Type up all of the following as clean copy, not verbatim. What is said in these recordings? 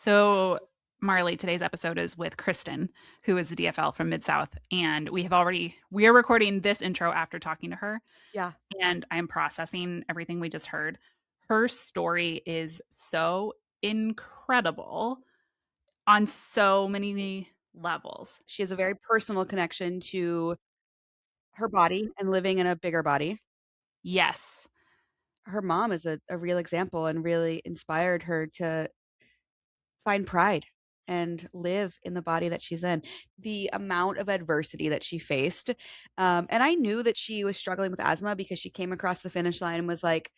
So, Marley, today's episode is with Kristen, who is the DFL from Mid South, and we are recording this intro after talking to her, Yeah. and I'm processing everything we just heard. Her story is so incredible on so many levels. She has a very personal connection to her body and living in a bigger body. Yes. Her mom is a real example and really inspired her to find pride and live in the body that she's in. The amount of adversity that she faced. And I knew that she was struggling with asthma because she came across the finish line and was like,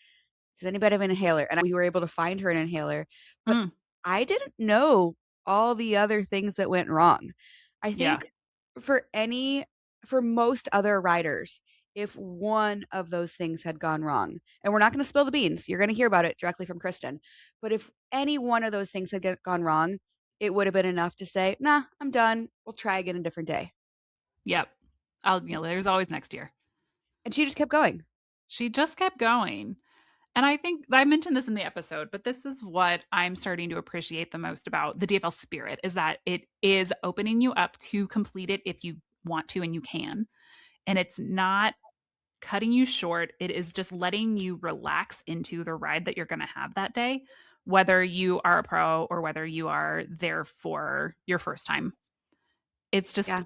does anybody have an inhaler? And we were able to find her an inhaler. But Mm, I didn't know all the other things that went wrong. I yeah. think for any for most other riders, if one of those things had gone wrong, and we're not going to spill the beans, you're going to hear about it directly from Kristen. But if any one of those things had gone wrong, it would have been enough to say, nah, I'm done. We'll try again a different day. Yep. There's always next year. And she just kept going. She just kept going. And I think I mentioned this in the episode, but this is what I'm starting to appreciate the most about the DFL spirit is that it is opening you up to complete it if you want to and you can. And it's not cutting you short. It is just letting you relax into the ride that you're going to have that day, whether you are a pro or whether you are there for your first time. It's just, Yeah.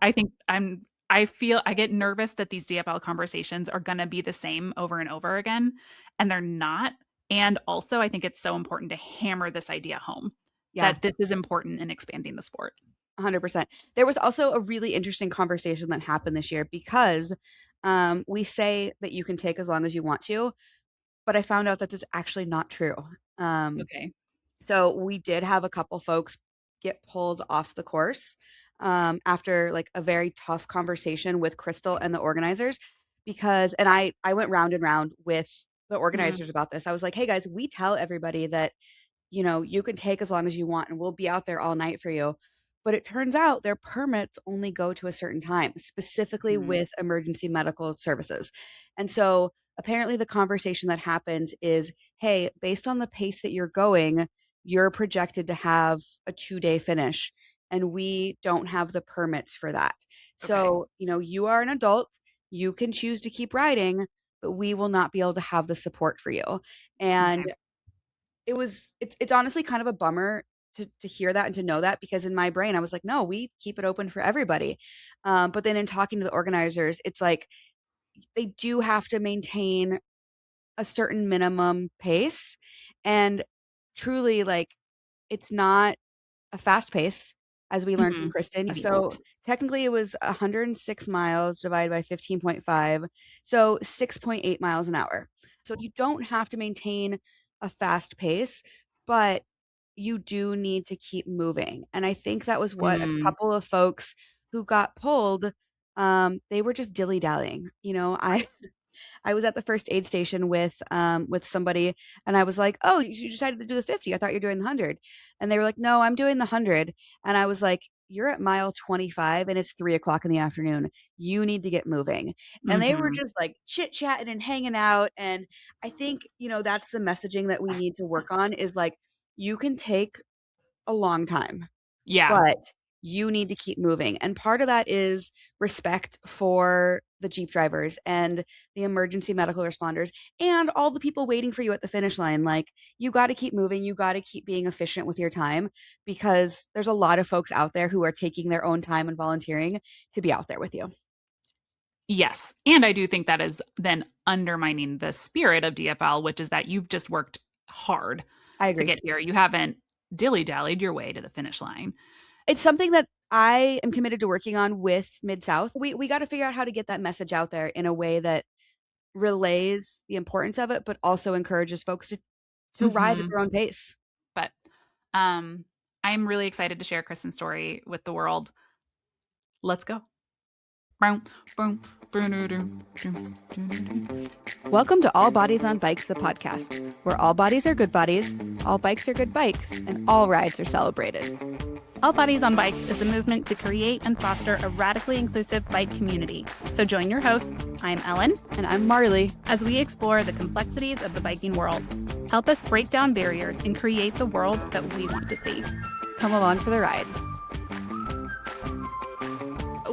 I feel I get nervous that these DFL conversations are going to be the same over and over again, and they're not. And also, I think it's so important to hammer this idea home Yeah. that this is important in expanding the sport. 100%. There was also a really interesting conversation that happened this year because we say that you can take as long as you want to, but I found out that that's actually not true. Um, Okay. so we did have a couple folks get pulled off the course after like a very tough conversation with Crystal and the organizers because, and I went round and round with the Mm, organizers about this. I was like, hey guys, we tell everybody that you can take as long as you want and we'll be out there all night for you. But it turns out their permits only go to a certain time, specifically mm, with emergency medical services. And so apparently the conversation that happens is, hey, based on the pace that you're going, you're projected to have a 2-day finish. And we don't have the permits for that. okay. So, you are an adult, you can choose to keep riding, but we will not be able to have the support for you. Okay. And it's honestly kind of a bummer to hear that and to know that because in my brain I was like, no, we keep it open for everybody. But then in talking to the organizers, it's like they do have to maintain a certain minimum pace, and truly, like, it's not a fast pace, as we learned from Mhm. Kristen. Right. So technically, it was 106 miles divided by 15.5, so 6.8 miles an hour. So you don't have to maintain a fast pace, but you do need to keep moving. And I think that was what a Mm, couple of folks who got pulled, they were just dilly dallying. I right. I was at the first aid station with somebody and I was like, "Oh, you decided to do the 50. I thought you were doing the 100." And they were like, "No, I'm doing the 100." And I was like, "You're at mile 25 and it's 3 o'clock in the afternoon. You need to get moving." And they were Mhm. just like chit-chatting and hanging out. And I think, that's the messaging that we need to work on is like, you can take a long time, Yeah. but you need to keep moving. And part of that is respect for the Jeep drivers and the emergency medical responders and all the people waiting for you at the finish line. Like, you got to keep moving. You got to keep being efficient with your time because there's a lot of folks out there who are taking their own time and volunteering to be out there with you. Yes, and I do think that is then undermining the spirit of DFL, which is that you've just worked hard I to agree. get here. You haven't dilly-dallied your way to the finish line. It's something that I am committed to working on with Mid South. We got to figure out how to get that message out there in a way that relays the importance of it, but also encourages folks to ride at Mhm. their own pace. But, um, I'm really excited to share Kristen's story with the world. Let's go. Boom, boom, boom, Welcome to All Bodies on Bikes, the podcast, where all bodies are good bodies, all bikes are good bikes, and all rides are celebrated. All Bodies on Bikes is a movement to create and foster a radically inclusive bike community. So join your hosts, I'm Ellen, And I'm Marley. as we explore the complexities of the biking world. Help us break down barriers and create the world that we want to see. Come along for the ride.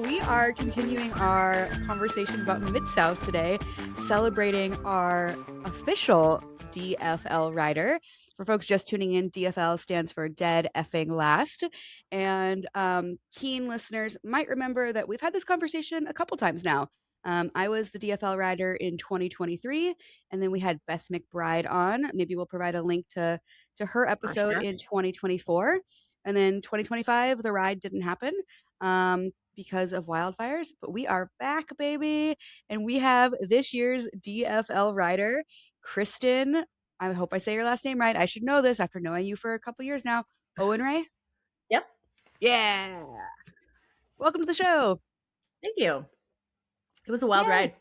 We are continuing our conversation about Mid South today, celebrating our official DFL rider. For folks just tuning in, DFL stands for Dead Effing Last. And keen listeners might remember that we've had this conversation a couple times now. I was the DFL rider in 2023, and then we had Beth McBride on. Maybe we'll provide a link to her episode in 2024. And then 2025, the ride didn't happen because of wildfires, but we are back, baby. And we have this year's DFL rider, Kristen. I hope I say your last name right. I should know this after knowing you for a couple years now. Owenreay? Yep. Yeah. Welcome to the show. Thank you. It was a wild ride.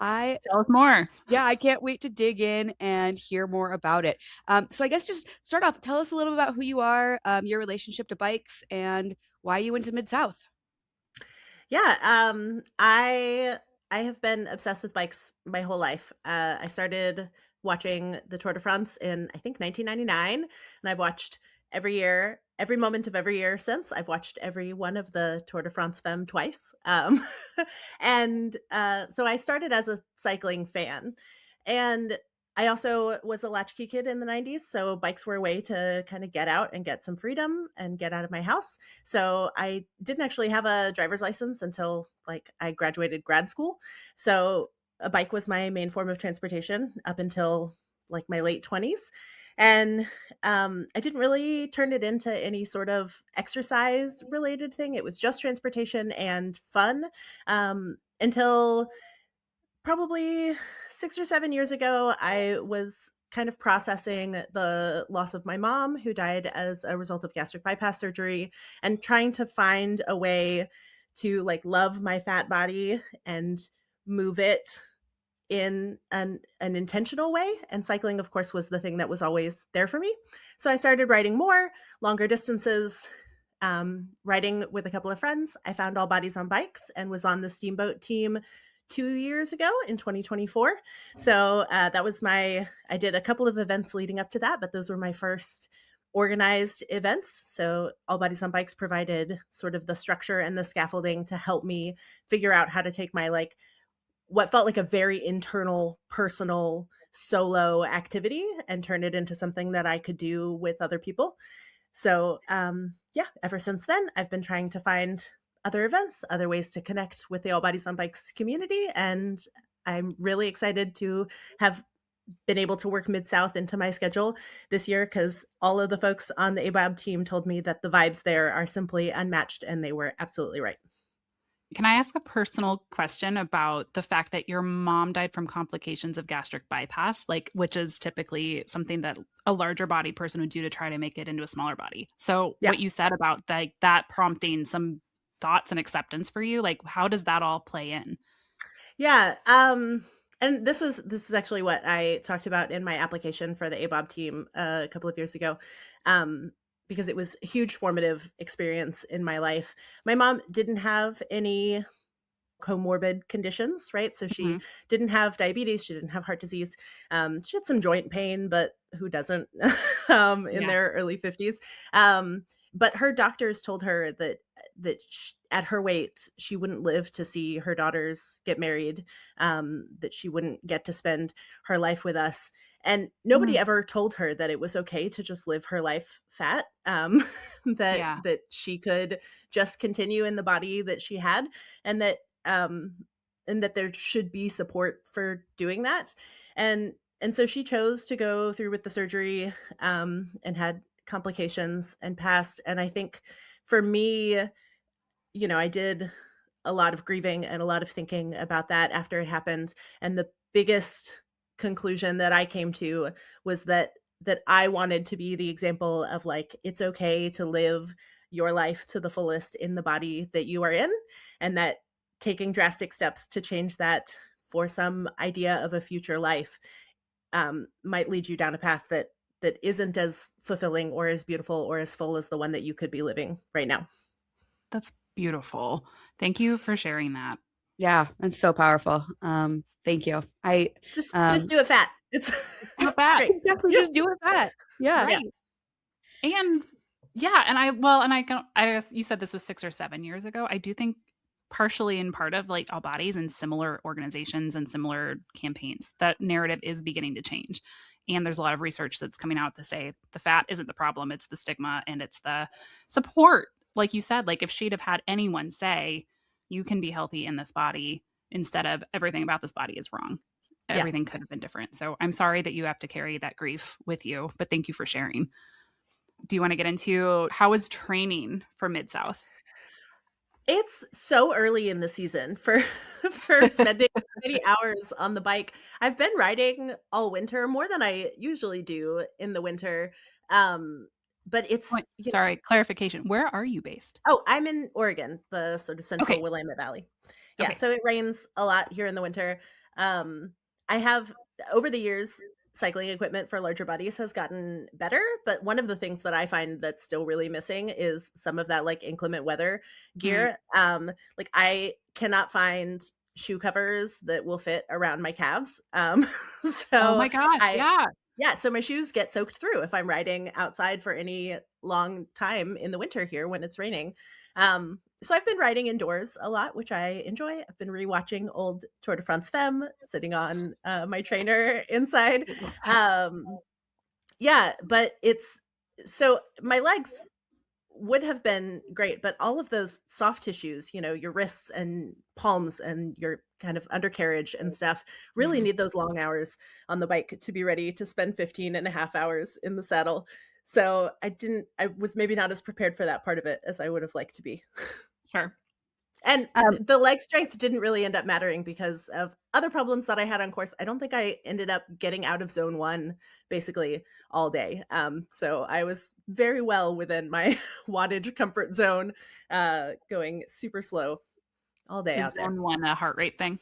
Tell us more. Yeah, I can't wait to dig in and hear more about it. So I guess just start off, tell us a little bit about who you are, your relationship to bikes, and why you went to Mid South. Yeah, I have been obsessed with bikes my whole life. I started watching the Tour de France in, I think, 1999, and I've watched every moment of every year since. I've watched every one of the Tour de France Femme twice. And so I started as a cycling fan. And I also was a latchkey kid in the 90s. So bikes were a way to kind of get out and get some freedom and get out of my house. So I didn't actually have a driver's license until like I graduated grad school. So a bike was my main form of transportation up until like my late 20s. And I didn't really turn it into any sort of exercise related thing. It was just transportation and fun until probably 6 or 7 years ago. I was kind of processing the loss of my mom, who died as a result of gastric bypass surgery, and trying to find a way to like love my fat body and move it in an intentional way. And cycling, of course, was the thing that was always there for me. So I started riding more longer distances, riding with a couple of friends. I found All Bodies on Bikes and was on the Steamboat team 2 years ago in 2024. So that was I did a couple of events leading up to that, but those were my first organized events. So All Bodies on Bikes provided sort of the structure and the scaffolding to help me figure out how to take my like what felt like a very internal, personal, solo activity and turn it into something that I could do with other people. So yeah, ever since then, I've been trying to find other events, other ways to connect with the All Bodies on Bikes community. And I'm really excited to have been able to work Mid South into my schedule this year because all of the folks on the ABOB team told me that the vibes there are simply unmatched, and they were absolutely right. Can I ask a personal question about the fact that your mom died from complications of gastric bypass, like which is typically something that a larger body person would do to try to make it into a smaller body? So Yeah. what you said about like that prompting some thoughts and acceptance for you, like how does that all play in? Yeah. And this is actually what I talked about in my application for the ABOB team a couple of years ago. Because it was a huge formative experience in my life. My mom didn't have any comorbid conditions, right? So she didn't have diabetes. She didn't have heart disease. She had some joint pain, but who doesn't in their early 50s? But her doctors told her that at her weight, she wouldn't live to see her daughters get married, that she wouldn't get to spend her life with us. And nobody ever told her that it was okay to just live her life fat, that she could just continue in the body that she had, and that there should be support for doing that. And so she chose to go through with the surgery and had complications and passed. And I think for me, I did a lot of grieving and a lot of thinking about that after it happened. And the biggest conclusion that I came to was that I wanted to be the example of like, it's okay to live your life to the fullest in the body that you are in, and that taking drastic steps to change that for some idea of a future life might lead you down a path that isn't as fulfilling or as beautiful or as full as the one that you could be living right now. That's beautiful. Thank you for sharing that. Yeah, that's so powerful. Thank you. I just do it fat. It's do it fat. Exactly. Just do it fat. Yeah. Right. And Yeah, and I guess you said this was 6 or 7 years ago. I do think partially in part of, like, All Bodies and similar organizations and similar campaigns, that narrative is beginning to change, and there's a lot of research that's coming out to say the fat isn't the problem, it's the stigma and it's the support. Like you said, like, if she'd have had anyone say, "You can be healthy in this body," instead of, "Everything about this body is wrong," Yeah. everything could have been different. So I'm sorry that you have to carry that grief with you, but thank you for sharing. Do you want to get into how was training for Mid South? It's so early in the season for for spending many hours on the bike. I've been riding all winter, more than I usually do in the winter. Um, but it's Wait, sorry, clarification. Where are you based? Oh, I'm in Oregon, the sort of central Okay. Willamette Valley. Yeah, Okay. so it rains a lot here in the winter. I have over the years, cycling equipment for larger bodies has gotten better, but one of the things that I find that's still really missing is some of that like inclement weather Mm. gear. Like I cannot find shoe covers that will fit around my calves. Oh So my gosh, I yeah. yeah, so my shoes get soaked through if I'm riding outside for any long time in the winter here when it's raining. So I've been riding indoors a lot, which I enjoy. I've been rewatching old Tour de France Femme, sitting on my trainer inside. Um, yeah, but it's so my legs would have been great, but all of those soft tissues, you know, your wrists and palms and your kind of undercarriage and stuff really Mhm. need those long hours on the bike to be ready to spend 15 and a half hours in the saddle. So I was maybe not as prepared for that part of it as I would have liked to be. Sure. And Um, the leg strength didn't really end up mattering because of other problems that I had on course. I don't think I ended up getting out of zone 1 basically all day. So I was very well within my wattage comfort zone, going super slow all day Is out there. zone 1 a heart rate thing?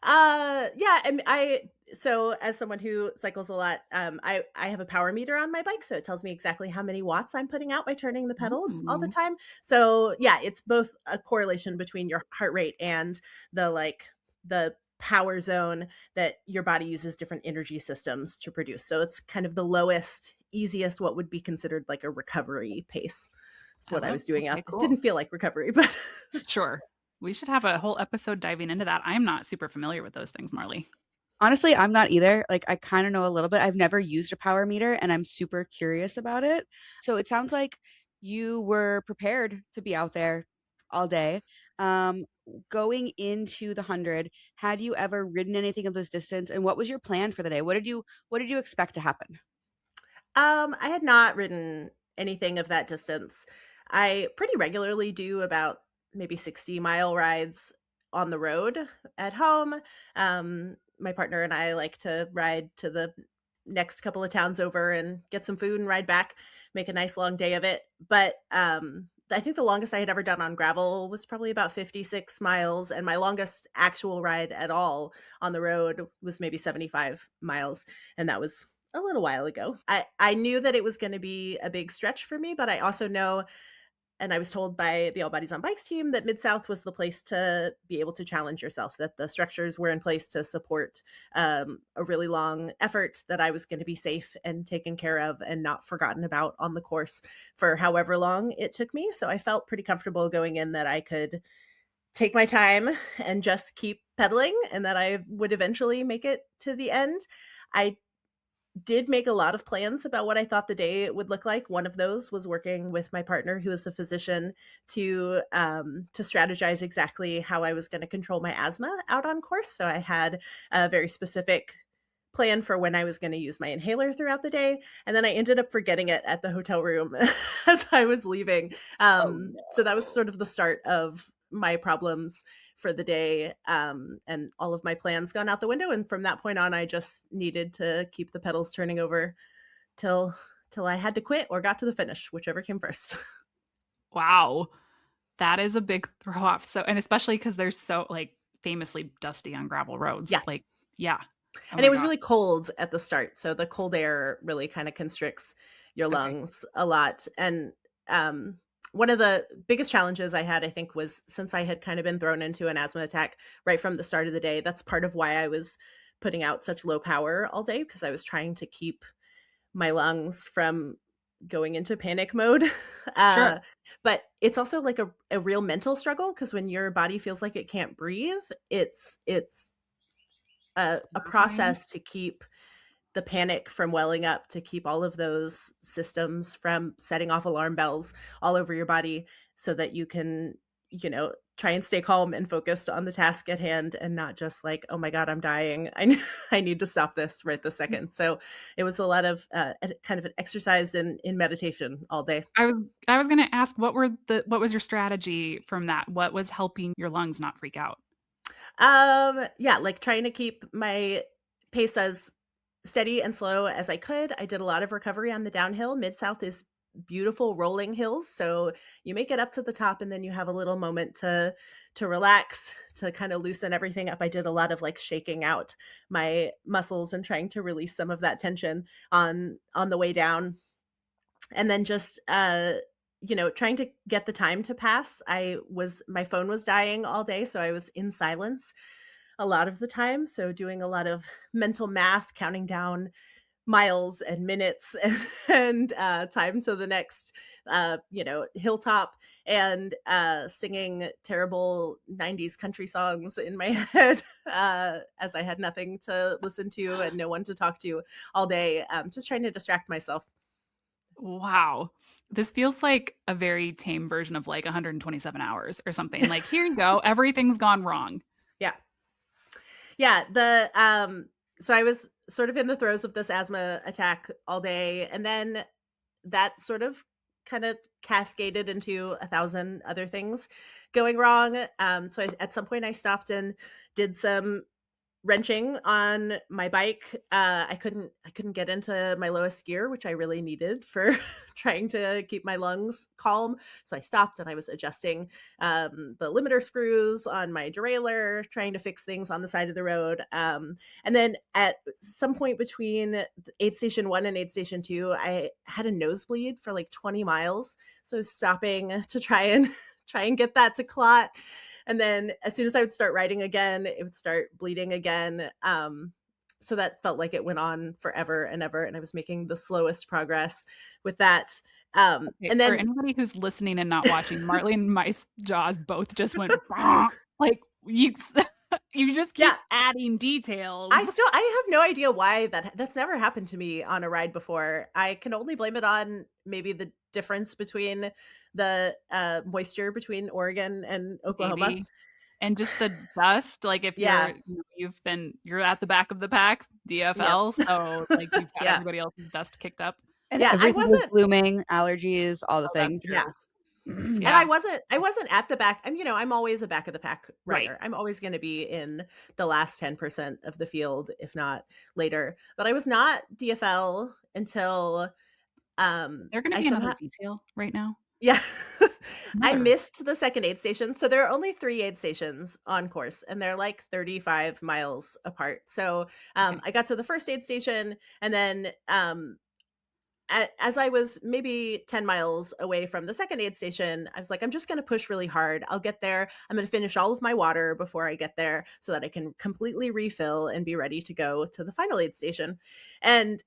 Yeah, and I so as someone who cycles a lot, I have a power meter on my bike, so it tells me exactly how many watts I'm putting out by turning the pedals all the Ooh. time. So yeah, it's both a correlation between your heart rate and the power zone that your body uses different energy systems to produce. So it's kind of the lowest, easiest, what would be considered like a recovery pace. That's I what I love was doing out okay, there. cool. Didn't feel like recovery, but Sure. We should have a whole episode diving into that. I'm not super familiar with those things, Marley. Honestly, I'm not either. Like, I kind of know a little bit. I've never used a power meter and I'm super curious about it. So it sounds like you were prepared to be out there all day. Um, Going into the 100, had you ever ridden anything of this distance and what was your plan for the day? What did you expect to happen? I had not ridden anything of that distance. I pretty regularly do about maybe 60-mile rides on the road at home. My partner and I like to ride to the next couple of towns over and get some food and ride back, make a nice long day of it. But I think the longest I had ever done on gravel was probably about 56 miles, and my longest actual ride at all on the road was maybe 75 miles, and that was a little while ago. I knew that it was going to be a big stretch for me, but I also know, and I was told by the All Bodies on Bikes team, that Mid South was the place to be able to challenge yourself, that the structures were in place to support a really long effort, that I was going to be safe and taken care of and not forgotten about on the course for however long it took me. So I felt pretty comfortable going in that I could take my time and just keep pedaling and that I would eventually make it to the end. I did make a lot of plans about what I thought the day would look like. One of those was working with my partner, who is a physician, to strategize exactly how I was going to control my asthma out on course. So I had a very specific plan for when I was going to use my inhaler throughout the day, and then I ended up forgetting it at the hotel room as I was leaving. Oh, So that was no. sort of the start of my problems for the day, and all of my plans gone out the window. And from that point on, I just needed to keep the pedals turning over till I had to quit or got to the finish, whichever came first. Wow. That is a big throw off. So, and especially because they're so, like, famously dusty on gravel roads. Yeah. Like, yeah. Oh And it my was god. really cold at the start, so the cold air really kind of constricts your Okay. lungs a lot. And um, one of the biggest challenges I had, I think, was since I had kind of been thrown into an asthma attack right from the start of the day. That's part of why I was putting out such low power all day, because I was trying to keep my lungs from going into panic mode. Sure. But it's also like a real mental struggle, because when your body feels like it can't breathe, it's a Terrifying. process to keep the panic from welling up, to keep all of those systems from setting off alarm bells all over your body, so that you can, try and stay calm and focused on the task at hand, and not just like, oh my God, I'm dying. I need to stop this right this second. So it was a lot of kind of an exercise in meditation all day. I was gonna ask what was your strategy from that? What was helping your lungs not freak out? Yeah, like trying to keep my pace as steady and slow as I could. I did a lot of recovery on the downhill. Mid South is beautiful rolling hills, so you make it up to the top and then you have a little moment to relax, to kind of loosen everything up. I did a lot of like shaking out my muscles and trying to release some of that tension on the way down. And then just trying to get the time to pass. My phone was dying all day, so I was in silence a lot of the time, so doing a lot of mental math, counting down miles and minutes and time to the next hilltop, and singing terrible 90s country songs in my head, as I had nothing to listen to and no one to talk to all day, just trying to distract myself. Wow. This feels like a very tame version of like 127 hours or something. Like, here you go, everything's gone wrong. Yeah. Yeah, so I was sort of in the throes of this asthma attack all day, and then that sort of kind of cascaded into a thousand other things going wrong. At some point I stopped and did some wrenching on my bike. I couldn't get into my lowest gear, which I really needed for trying to keep my lungs calm. So I stopped and I was adjusting the limiter screws on my derailleur, trying to fix things on the side of the road. And then at some point between aid station 1 and aid station 2, I had a nosebleed for like 20 miles. So I was stopping to try and get that to clot. And then as soon as I would start riding again, it would start bleeding again. So that felt like it went on forever and ever. And I was making the slowest progress with that. Okay, And for then, anybody who's listening and not watching, Marley and my jaws both just went "Bah!" Like you, you just keep yeah, adding details. I have no idea why that's never happened to me on a ride before. I can only blame it on maybe the difference between the moisture between Oregon and Oklahoma. Maybe. And just the dust, like if Yeah. you're at the back of the pack, Yep. DFL, so like you've got Yeah. everybody else's dust kicked up. And Yeah. I everything was wasn't, blooming, allergies, all the Oh, that's things. yeah. true. And Yeah, I wasn't at the back. I'm always a back of the pack right. rider. I'm always going to be in the last 10% of the field, if not later. But I was not DFL until They're gonna I be another somehow, detail right now. yeah. I Another. missed the second aid station. So there are only 3 aid stations on course, and they're like 35 miles apart. So Okay. I got to the first aid station, and then as I was maybe 10 miles away from the second aid station, I was like, I'm just going to push really hard. I'll get there. I'm going to finish all of my water before I get there so that I can completely refill and be ready to go to the final aid station. And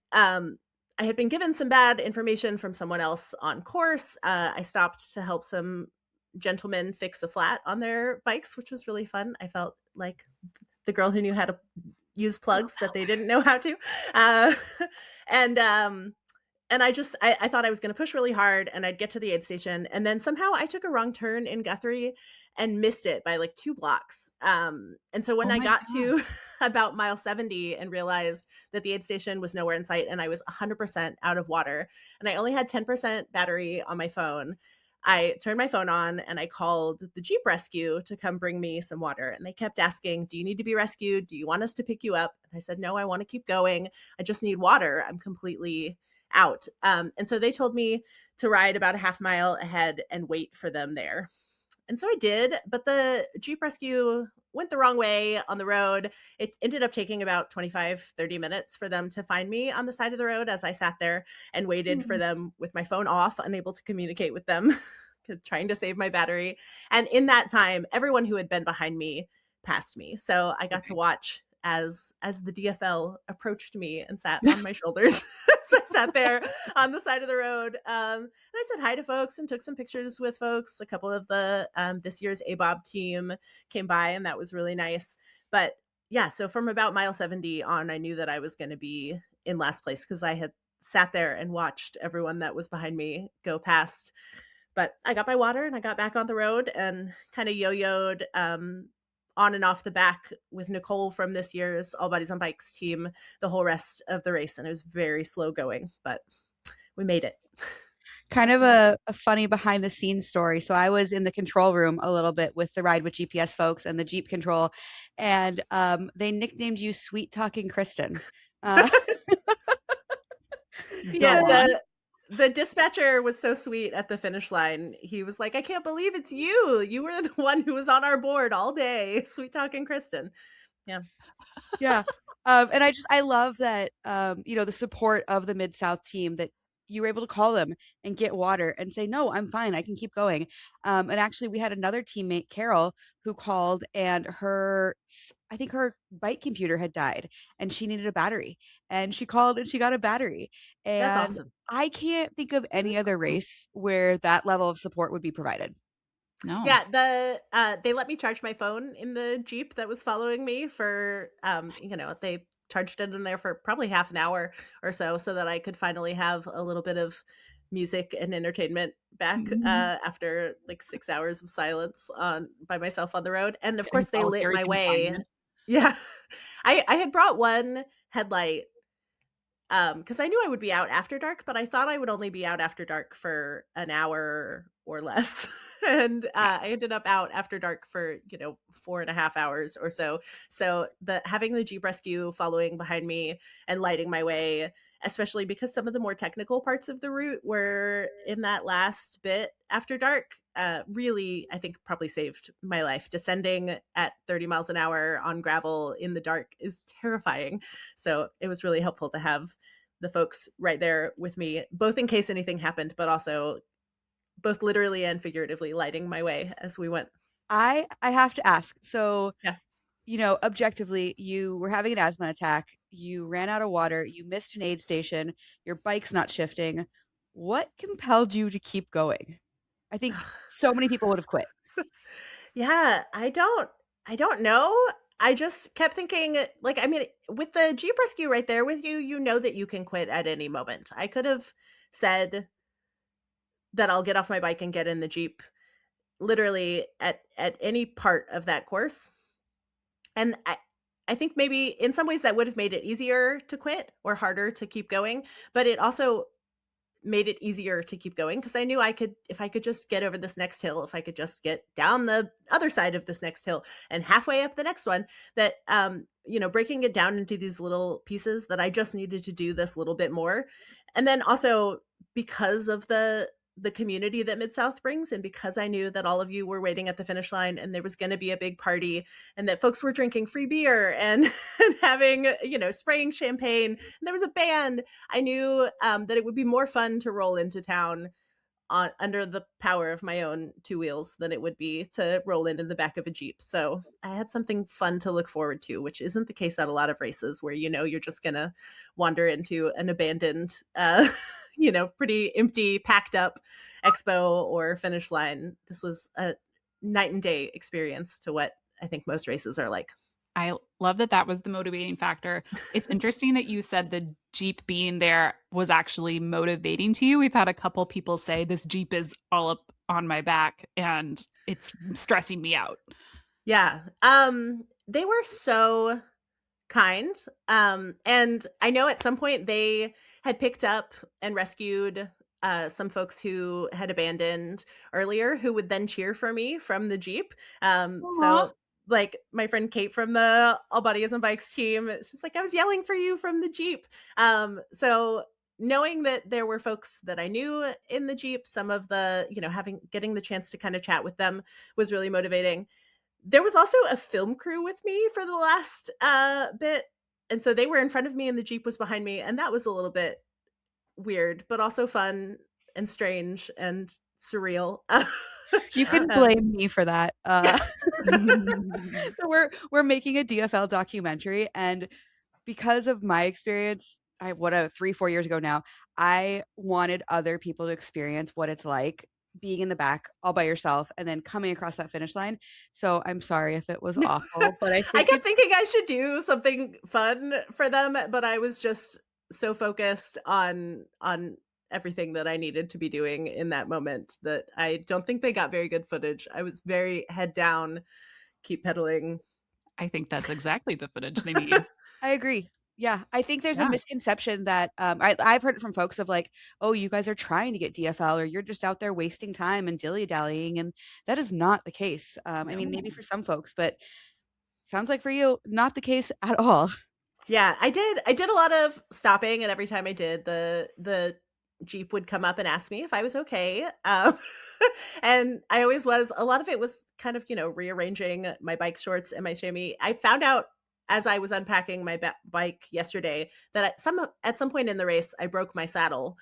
I had been given some bad information from someone else on course. I stopped to help some gentlemen fix a flat on their bikes, which was really fun. I felt like the girl who knew how to use plugs that they didn't know how to. Uh, and I thought I was going to push really hard and I'd get to the aid station. And then somehow I took a wrong turn in Guthrie and missed it by like 2 blocks. And so when Oh I my got god. to about mile 70 and realized that the aid station was nowhere in sight and I was 100% out of water and I only had 10% battery on my phone, I turned my phone on and I called the Jeep rescue to come bring me some water. And they kept asking, do you need to be rescued? Do you want us to pick you up? And I said, no, I want to keep going. I just need water. I'm completely out. And so they told me to ride about a half mile ahead and wait for them there. And so I did, but the Jeep rescue went the wrong way on the road. It ended up taking about 25, 30 minutes for them to find me on the side of the road as I sat there and waited for them with my phone off, unable to communicate with them, trying to save my battery. And in that time, everyone who had been behind me passed me. So I got to watch as the DFL approached me and sat on my shoulders. So I sat there on the side of the road, and I said hi to folks and took some pictures with folks. A couple of the this year's ABOB team came by, and that was really nice. But yeah, so from about mile 70 on, I knew that I was going to be in last place because I had sat there and watched everyone that was behind me go past. But I got my water and I got back on the road and kind of yo-yoed on and off the back with Nicole from this year's All Bodies on Bikes team the whole rest of the race. And it was very slow going, but we made it. Kind of a funny behind the scenes story. So I was in the control room a little bit with the Ride with GPS folks and the Jeep control, and they nicknamed you Sweet Talking Kristen. Yeah, the dispatcher was so sweet at the finish line. He was like, I can't believe it's you. You were the one who was on our board all day. Sweet talking Kristen. Yeah. Yeah. And I love that, the support of the Mid South team, that you were able to call them and get water and say, no, I'm fine. I can keep going. And actually we had another teammate, Carol, who called, and I think her bike computer had died and she needed a battery, and she called and she got a battery. And That's awesome. I can't think of any other race where that level of support would be provided. No. Yeah, they let me charge my phone in the Jeep that was following me for they charged it in there for probably half an hour or so that I could finally have a little bit of music and entertainment back after like 6 hours of silence by myself on the road. And of course they lit my way. Yeah. I had brought one headlight because I knew I would be out after dark, but I thought I would only be out after dark for an hour or less. And I ended up out after dark for, 4.5 hours or so. So having the Jeep Rescue following behind me and lighting my way, especially because some of the more technical parts of the route were in that last bit after dark, really, I think probably saved my life. Descending at 30 miles an hour on gravel in the dark is terrifying. So it was really helpful to have the folks right there with me, both in case anything happened, but also both literally and figuratively lighting my way as we went. I have to ask. So, yeah. Objectively, you were having an asthma attack, you ran out of water, you missed an aid station, your bike's not shifting. What compelled you to keep going? I think so many people would have quit. Yeah, I don't know. I just kept thinking, with the Jeep Rescue right there with you, you know that you can quit at any moment. I could have said that I'll get off my bike and get in the Jeep literally at any part of that course. And I think maybe in some ways that would have made it easier to quit or harder to keep going, but it also made it easier to keep going because I knew if I could just get over this next hill, if I could just get down the other side of this next hill and halfway up the next one, that, breaking it down into these little pieces, that I just needed to do this little bit more. And then also because of the community that Mid South brings, and because I knew that all of you were waiting at the finish line and there was going to be a big party and that folks were drinking free beer and having, spraying champagne, and there was a band, I knew that it would be more fun to roll into town under the power of my own two wheels than it would be to roll in the back of a Jeep. So I had something fun to look forward to, which isn't the case at a lot of races where, you're just going to wander into an abandoned, pretty empty, packed up expo or finish line. This was a night and day experience to what I think most races are like. I love that was the motivating factor. It's interesting that you said the Jeep being there was actually motivating to you. We've had a couple people say this Jeep is all up on my back and it's stressing me out. Yeah. They were so kind. And I know at some point they had picked up and rescued some folks who had abandoned earlier, who would then cheer for me from the Jeep. So like my friend Kate from the All Bodies on Bikes team, she's like, I was yelling for you from the Jeep. So knowing that there were folks that I knew in the Jeep, some of the, getting the chance to kind of chat with them was really motivating. There was also a film crew with me for the last bit. And so they were in front of me and the Jeep was behind me. And that was a little bit weird, but also fun and strange and surreal. You can Um, blame me for that. So we're making a DFL documentary, and because of my experience, 3, 4 years ago now, I wanted other people to experience what it's like being in the back all by yourself and then coming across that finish line. So I'm sorry if it was awful, but I I think kept it's thinking I should do something fun for them, but I was just so focused on everything that I needed to be doing in that moment that I don't think they got very good footage. I was very head down, keep pedaling. I think that's exactly the footage they need. I agree. Yeah, I think there's a Yeah. misconception that I've heard it from folks of like, oh, you guys are trying to get DFL or you're just out there wasting time and dilly dallying, and that is not the case. I mean, maybe No. for some folks, but sounds like for you, not the case at all. Yeah, I did a lot of stopping, and every time I did, the Jeep would come up and ask me if I was okay. And I always was. A lot of it was kind of, rearranging my bike shorts and my chamois. I found out as I was unpacking my bike yesterday that at some point in the race, I broke my saddle.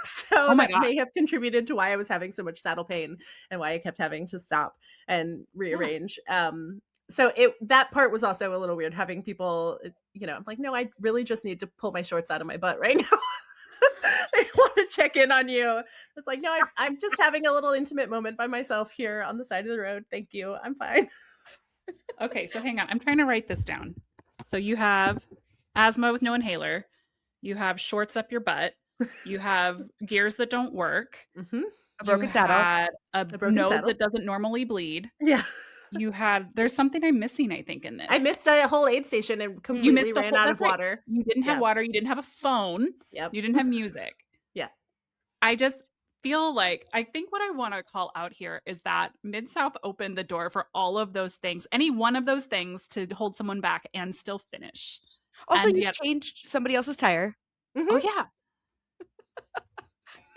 So Oh my that god. may have contributed to why I was having so much saddle pain and why I kept having to stop and Yeah. rearrange. So that part was also a little weird having people, I'm like, no, I really just need to pull my shorts out of my butt right now. They want to check in on you. It's like, no, I'm just having a little intimate moment by myself here on the side of the road. Thank you. I'm fine. Okay, so hang on. I'm trying to write this down. So you have asthma with no inhaler. You have shorts up your butt. You have gears that don't work. Hmm. A You broken saddle. had a A broken nose saddle. that doesn't normally bleed. Yeah. There's something I'm missing, I think, in I this. missed a whole aid station and You completely missed the ran whole, out that's of right. water. You didn't have Yeah. water. You didn't have a phone. Yep. You didn't have music. Yeah. I just feel like I think what I want to call out here is that Mid South opened the door for all of those things, any one of those things to hold someone back and still finish. Also, And you yet, changed somebody else's tire. oh Hmm. yeah,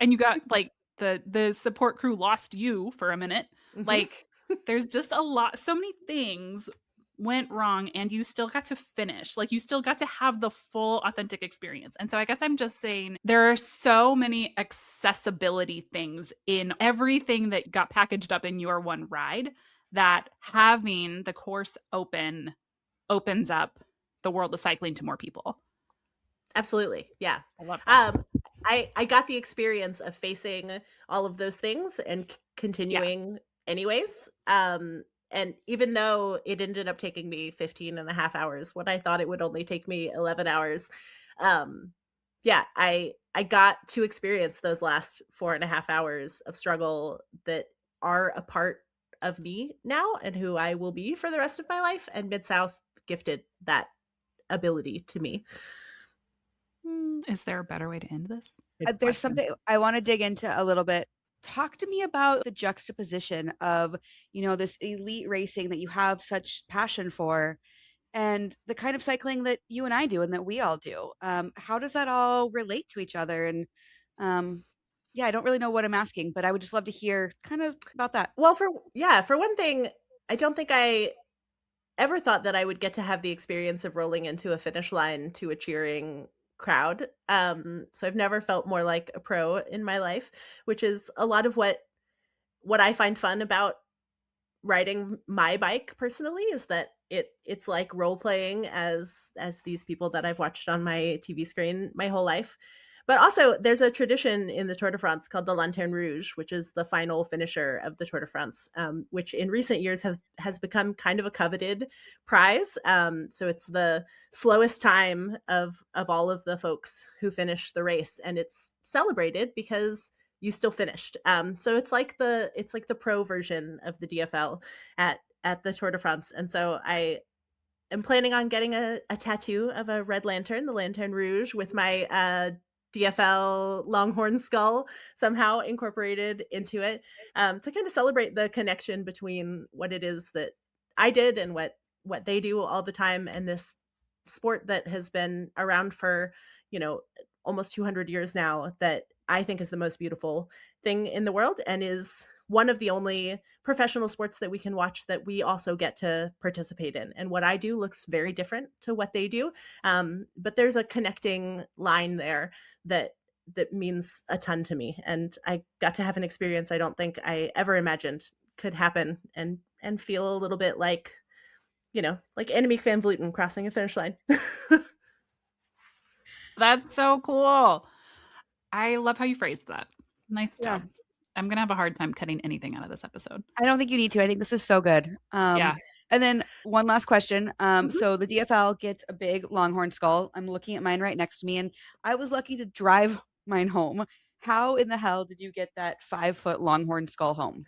and you got like the support crew lost you for a minute. Hmm. Like there's just a lot, so many things went wrong and you still got to finish. Like you still got to have the full authentic experience. And so I guess I'm just saying there are so many accessibility things in everything that got packaged up in your one ride that having the course opens up the world of cycling to more people. Absolutely. Yeah. I love that. Um, I got the experience of facing all of those things and Yeah. continuing anyways. And even though it ended up taking me 15 and a half hours, when I thought it would only take me 11 hours, um, yeah, I got to experience those last 4.5 hours of struggle that are a part of me now and who I will be for the rest of my life. And Mid South gifted that ability to me. Is there a better way to end this? Good There's question. something I want to dig into a little bit. Talk to me about the juxtaposition of, this elite racing that you have such passion for and the kind of cycling that you and I do and that we all do. How does that all relate to each other? And yeah, I don't really know what I'm asking, but I would just love to hear kind of about that. Well, for one thing, I don't think I ever thought that I would get to have the experience of rolling into a finish line to a cheering crowd. So I've never felt more like a pro in my life, which is a lot of what I find fun about riding my bike personally is that it's like role playing as these people that I've watched on my TV screen my whole life. But also there's a tradition in the Tour de France called the Lanterne Rouge, which is the final finisher of the Tour de France, which in recent years has become kind of a coveted prize. So it's the slowest time of all of the folks who finish the race, and it's celebrated because you still finished. So it's like the pro version of the DFL at the Tour de France. And so I am planning on getting a tattoo of a red lantern, the Lanterne Rouge, with my DFL Longhorn skull somehow incorporated into it, to kind of celebrate the connection between what it is that I did and what they do all the time, and this sport that has been around for almost 200 years now, that I think is the most beautiful thing in the world and is one of the only professional sports that we can watch that we also get to participate in. And what I do looks very different to what they do. But there's a connecting line there that that means a ton to me. And I got to have an experience I don't think I ever imagined could happen, and feel a little bit like, like Annemiek van Vleuten crossing a finish line. That's so cool. I love how you phrased that. Nice Yeah. job. I'm going to have a hard time cutting anything out of this episode. I don't think you need to. I think this is so good. Yeah. And then one last question. Mhm. So the DFL gets a big Longhorn skull. I'm looking at mine right next to me, and I was lucky to drive mine home. How in the hell did you get that 5-foot Longhorn skull home?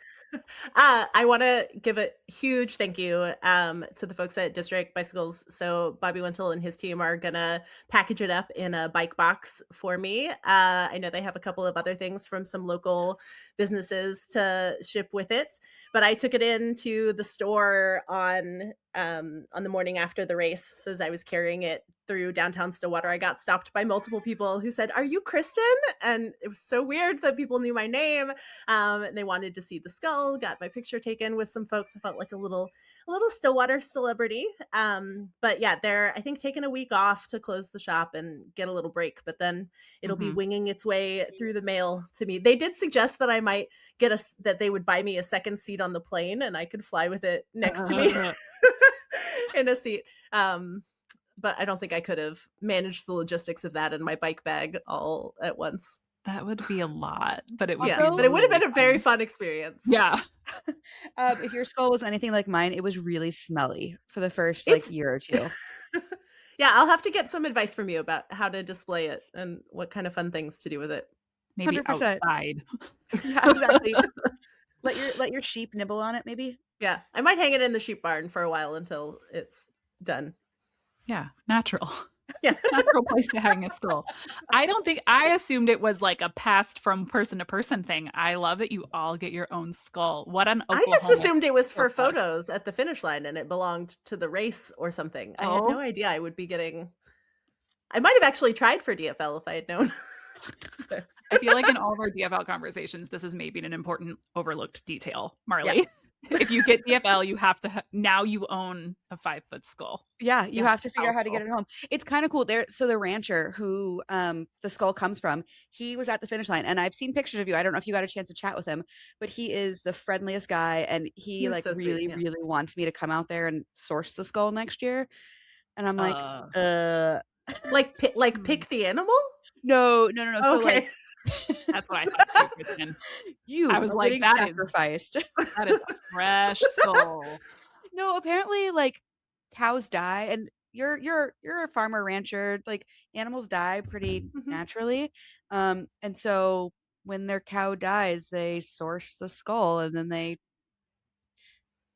I want to give a huge thank you to the folks at District Bicycles. So Bobby Wintle and his team are gonna package it up in a bike box for me. I know they have a couple of other things from some local businesses to ship with it, but I took it into the store on the morning after the race. So as I was carrying it through downtown Stillwater, I got stopped by multiple people who said, "Are you Kristen?" And it was so weird that people knew my name. And they wanted to see the skull. Got my picture taken with some folks. I felt like a little Stillwater celebrity. But yeah, they're, I think, taking a week off to close the shop and get a little break. But then it'll be winging its way through the mail to me. They did suggest that I might that they would buy me a second seat on the plane, and I could fly with it next to me in a seat. But I don't think I could have managed the logistics of that in my bike bag all at once. That would be a lot, but it would but it would have been a very fun experience. Yeah. If your skull was anything like mine, it was really smelly for the first year or two. Yeah, I'll have to get some advice from you about how to display it and what kind of fun things to do with it. Maybe 100%. outside. Yeah, exactly. let your sheep nibble on it, maybe. Yeah, I might hang it in the sheep barn for a while until it's done. Yeah, natural. Yeah. Natural place to hang a skull. I assumed it was like a passed from person to person thing. I love that you all get your own skull. What an I just assumed it was for photos at the finish line and it belonged to the race or something. I had no idea I would be getting. I might have actually tried for DFL if I had known. I feel like in all of our DFL conversations, this is maybe an important overlooked detail, Marley. Yeah. If you get DFL, you have to now you own a 5-foot skull. Yeah, you have to figure out how to get it home. It's kind of cool. So the rancher who the skull comes from, he was at the finish line, and I've seen pictures of you. I don't know if you got a chance to chat with him, but he is the friendliest guy, and he so really, sweet, really wants me to come out there and source the skull next year. And I'm like, like pick the animal? No. Okay. So like. That's what I thought too, Kristen. I was like, that sacrificed. That is a fresh skull. No, apparently like cows die, and you're a farmer rancher. Like animals die pretty naturally, and so when their cow dies, they source the skull and then they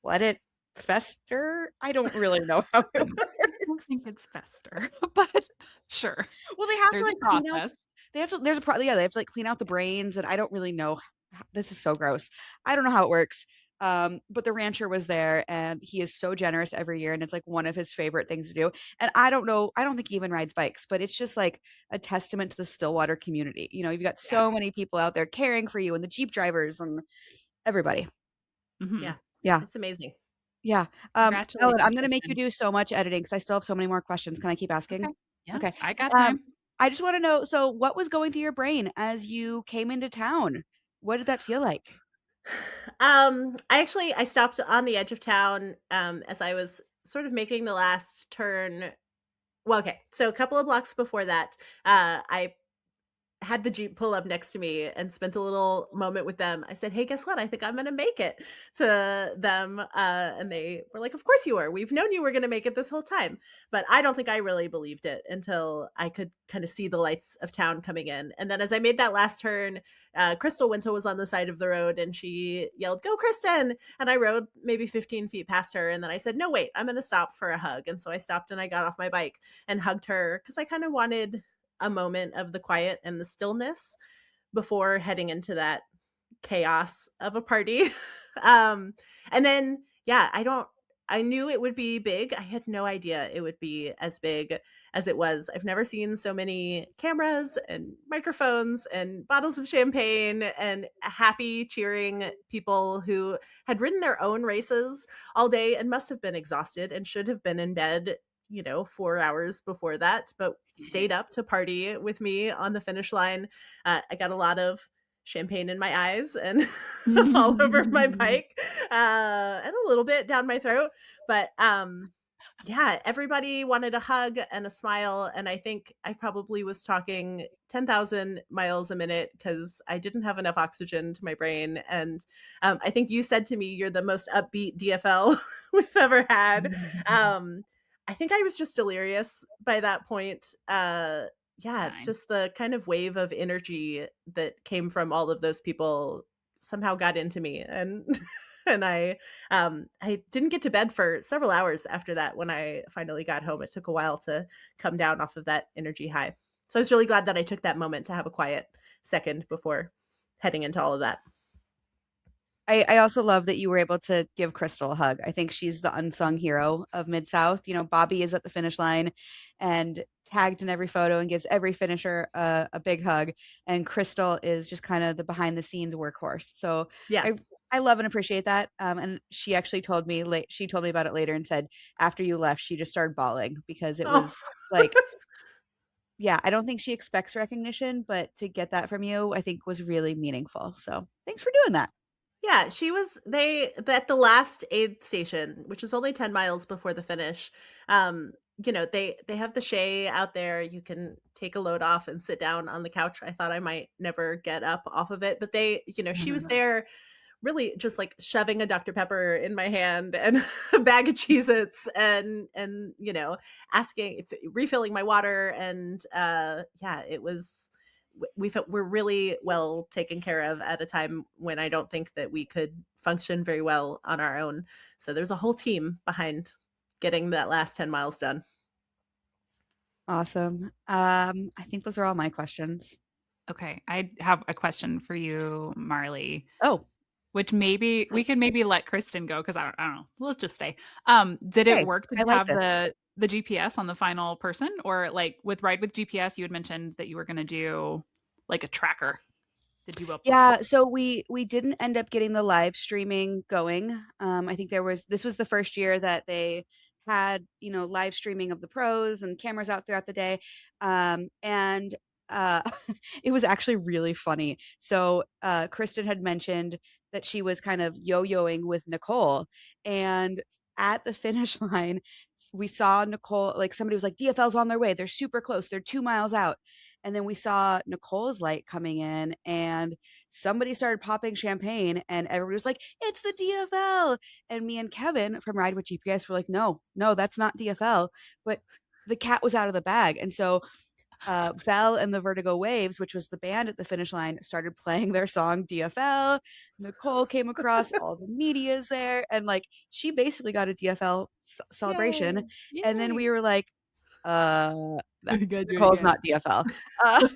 let it fester. I don't really know how it works. I don't think it's fester, but sure. Well, they have to like clean out. They have to. They have to like clean out the brains, and I don't really know. This is so gross. I don't know how it works. But the rancher was there, and he is so generous every year, and it's like one of his favorite things to do. And I don't know. I don't think he even rides bikes, but it's just like a testament to the Stillwater community. You know, you've got so many people out there caring for you, and the Jeep drivers and everybody. Mm-hmm. Yeah, it's amazing. Yeah. Ellen, I'm going to make you do so much editing because I still have so many more questions. Can I keep asking? Okay. Yeah, okay. I got time. I just want to know, so what was going through your brain as you came into town? What did that feel like? I stopped on the edge of town as I was sort of making the last turn. Well, okay. So a couple of blocks before that, I had the Jeep pull up next to me and spent a little moment with them. I said, "Hey, guess what? I think I'm going to make it," to them. And they were like, "Of course you are. We've known you were going to make it this whole time." But I don't think I really believed it until I could kind of see the lights of town coming in. And then as I made that last turn, Crystal Wintle was on the side of the road and she yelled, "Go, Kristen!" And I rode maybe 15 feet past her. And then I said, "No, wait, I'm going to stop for a hug." And so I stopped and I got off my bike and hugged her because I kind of wanted a moment of the quiet and the stillness before heading into that chaos of a party. And then, I knew it would be big. I had no idea it would be as big as it was. I've never seen so many cameras and microphones and bottles of champagne and happy, cheering people who had ridden their own races all day and must have been exhausted and should have been in bed, 4 hours before that, but stayed up to party with me on the finish line. I got a lot of champagne in my eyes and all over my bike, and a little bit down my throat. But yeah, everybody wanted a hug and a smile. And I think I probably was talking 10,000 miles a minute because I didn't have enough oxygen to my brain. And I think you said to me, you're the most upbeat DFL we've ever had. I think I was just delirious by that point. Yeah, Fine. just the kind of wave of energy that came from all of those people somehow got into me. And and I didn't get to bed for several hours after that when I finally got home. It took a while to come down off of that energy high. So I was really glad that I took that moment to have a quiet second before heading into all of that. I also love that you were able to give Crystal a hug. I think she's the unsung hero of Mid South. You know, Bobby is at the finish line and tagged in every photo and gives every finisher a big hug. And Crystal is just kind of the behind the scenes workhorse. So Yeah. I love and appreciate that. And she actually told me she told me about it later and said after you left, she just started bawling because it Oh, was like, yeah, I don't think she expects recognition, but to get that from you, I think was really meaningful. So thanks for doing that. yeah, she was they at the last aid station, which is only 10 miles before the finish. They have the Shay out there. You can take a load off and sit down on the couch. I thought I might never get up off of it, but she was there really just like shoving a Dr. Pepper in my hand and a bag of Cheez-Its and asking if refilling my water. And yeah, it was we're really well taken care of at a time when I don't think that we could function very well on our own. So there's a whole team behind getting that last 10 miles done. Awesome. I think those are all my questions. Okay, I have a question for you, Marley, Oh, which maybe we could maybe let Kristen go because I don't know. Let's just stay. Did it stay. work? Did I you like have this. the GPS on the final person, or like with Ride with GPS, you had mentioned that you were going to do like a tracker. Did you up? Yeah, so we didn't end up getting the live streaming going. I think this was the first year that they had, live streaming of the pros and cameras out throughout the day. And it was actually really funny. So Kristen had mentioned that she was kind of yo-yoing with Nicole, and at the finish line, we saw Nicole, like somebody was like, DFL's on their way. They're super close. They're 2 miles out. And then we saw Nicole's light coming in, and somebody started popping champagne, and everybody was like, it's the DFL. And me and Kevin from Ride with GPS were like, no, that's not DFL. But the cat was out of the bag. And so Belle and the Vertigo Waves, which was the band at the finish line, started playing their song DFL. Nicole came across, all the media's there, and like she basically got a DFL celebration. Yay. And then Yay! we were like, uh, that You gotta do it Nicole's again. not DFL. So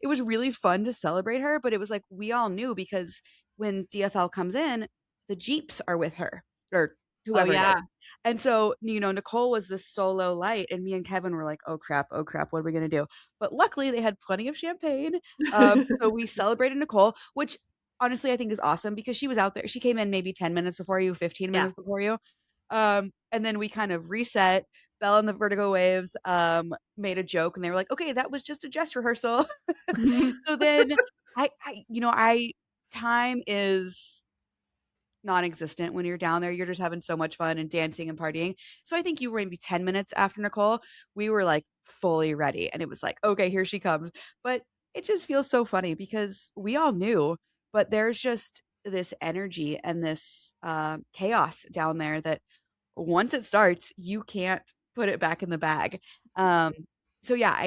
it was really fun to celebrate her, but it was like we all knew because when DFL comes in, the Jeeps are with her or Oh whoever it is. yeah. And so, Nicole was the solo light, and me and Kevin were like, oh crap, what are we gonna do? But luckily they had plenty of champagne. So we celebrated Nicole, which honestly I think is awesome because she was out there. She came in maybe 10 minutes before you, 15 Yeah. minutes before you. And then we kind of reset. Belle and the Vertigo Waves made a joke, and they were like, okay, that was just a dress rehearsal. So then I time is non-existent when you're down there. You're just having so much fun and dancing and partying. So I think you were maybe 10 minutes after Nicole. We were like fully ready, and it was like, okay, here she comes. But it just feels so funny because we all knew, but there's just this energy and this chaos down there that once it starts, you can't put it back in the bag. Um, so yeah,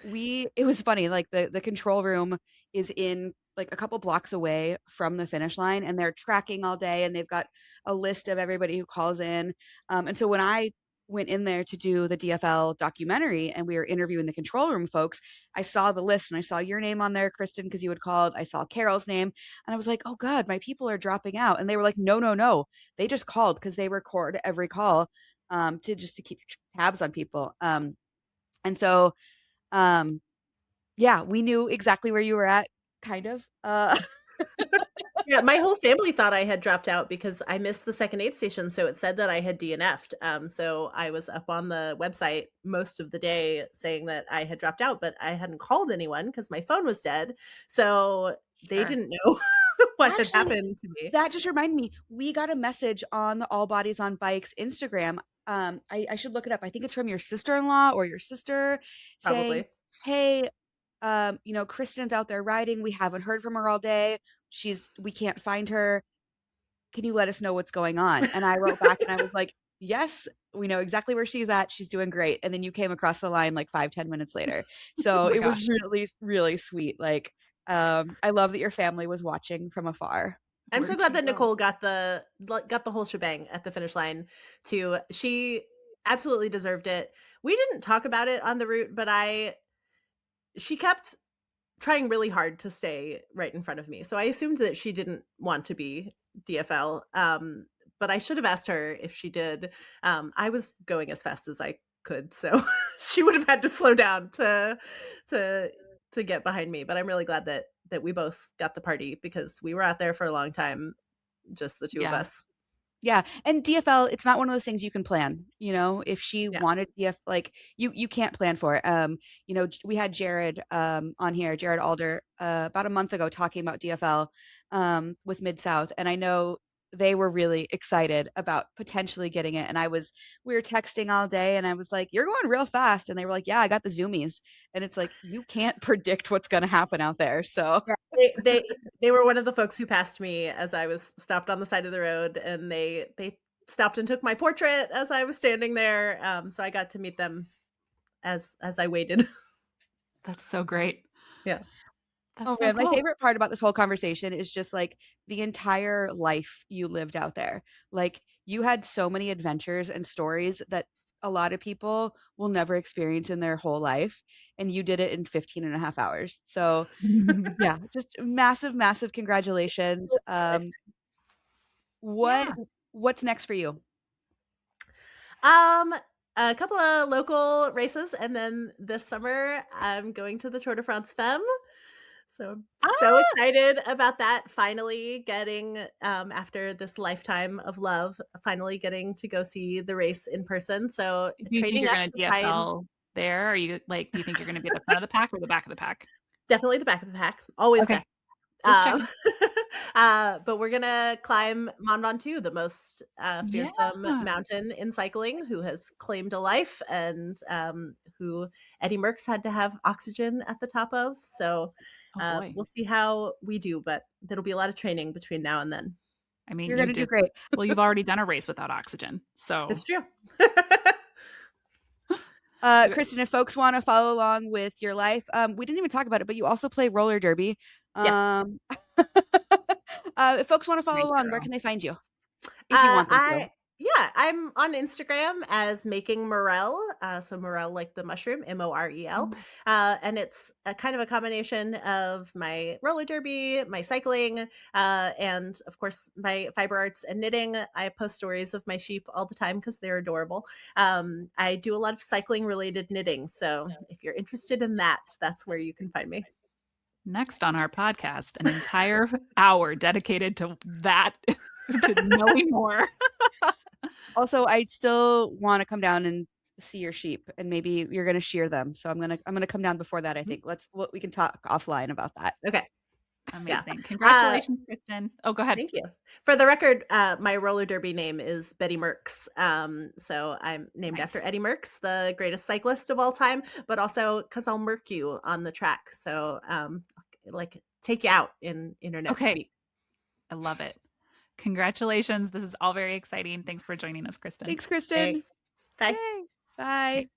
it was funny, like the control room is in like a couple blocks away from the finish line, and they're tracking all day, and they've got a list of everybody who calls in. And so when I went in there to do the DFL documentary and we were interviewing the control room folks, I saw the list and I saw your name on there, Kristen, because you had called. I saw Carol's name, and I was like, oh God, my people are dropping out. And they were like, no, no, no. They just called because they record every call to keep tabs on people. And so um yeah, we knew exactly where you were at, kind of. Yeah, my whole family thought I had dropped out because I missed the second aid station, so it said that I had DNF'd. So I was up on the website most of the day saying that I had dropped out, but I hadn't called anyone because my phone was dead. So they Sure. didn't know what had Actually, happened to me. that just reminded me, we got a message on the All Bodies on Bikes Instagram. I should look it up. I think it's from your sister-in-law or your sister saying, Probably. hey, Kristen's out there riding. We haven't heard from her all day. We can't find her. Can you let us know what's going on? And I wrote back and I was like, yes, we know exactly where she's at. She's doing great. And then you came across the line like 5-10 minutes later. Oh So my it was gosh. really, really sweet. Like, I love that your family was watching from afar. I'm so Where'd glad she that go? Nicole got the whole shebang at the finish line too. She absolutely deserved it. We didn't talk about it on the route, but she kept trying really hard to stay right in front of me. So I assumed that she didn't want to be DFL. But I should have asked her if she did. I was going as fast as I could, so she would have had to slow down to get behind me. But I'm really glad that we both got the party because we were out there for a long time, just the two of Yeah. us. Yeah, and DFL, it's not one of those things you can plan. If she Yeah. wanted like you can't plan for it. We had Jared on here, Jared Alder, about a month ago talking about DFL with Mid South, and I know they were really excited about potentially getting it. And we were texting all day, and I was like, "You're going real fast," and they were like, "Yeah, I got the zoomies," and it's like you can't predict what's going to happen out there. So Yeah, they were one of the folks who passed me as I was stopped on the side of the road, and they stopped and took my portrait as I was standing there. So I got to meet them as I waited. That's so great. Yeah. That's Oh so man, my cool. favorite part about this whole conversation is just like the entire life you lived out there. Like you had so many adventures and stories that a lot of people will never experience in their whole life. And you did it in 15 and a half hours. So yeah, just massive, massive congratulations. What Yeah. what's next for you? Um, a couple of local races, and then this summer I'm going to the Tour de France Femme. So I'm so Ah! excited about that. Finally getting, after this lifetime of love, finally getting to go see the race in person. So Do you think training you're up gonna to try and DFL there? Are you do you think you're gonna be at the front of the pack or the back of the pack? definitely the back of the pack, always Okay, back. just Um, checking. but we're gonna climb Mont Ventoux, the most Yeah. fearsome mountain in cycling, who has claimed a life and who Eddie Merckx had to have oxygen at the top of. So Oh boy. we'll see how we do, but there'll be a lot of training between now and then. I mean, You're you gonna do did great. well, you've already done a race without oxygen. So It's true. you Kristen, if folks want to follow along with your life, we didn't even talk about it, but you also play roller derby. Yeah. Um, if folks want to my follow along, where girl. can they find you? If you want them to. I'm on Instagram as Making Morel. So Morel like the mushroom, Morel. Mm. And it's a kind of a combination of my roller derby, my cycling, and of course my fiber arts and knitting. I post stories of my sheep all the time because they're adorable. I do a lot of cycling related knitting. So if you're interested in that, that's where you can find me. Next on our podcast, an entire hour dedicated to that, to knowing more. Also, I still want to come down and see your sheep, and maybe you're gonna shear them. So I'm gonna come down before that. I think we can talk offline about that. Okay. Yeah. Amazing. Congratulations, Kristen. Oh, go ahead. Thank you. For the record, my roller derby name is Betty Merckx. So I'm named Nice. after Eddie Merckx, the greatest cyclist of all time, but also because I'll murk you on the track. So like take you out in internet Okay. speak. I love it. Congratulations. This is all very exciting. Thanks for joining us, Kristen. Thanks, Kristen. Thanks. Bye. Yay. Bye.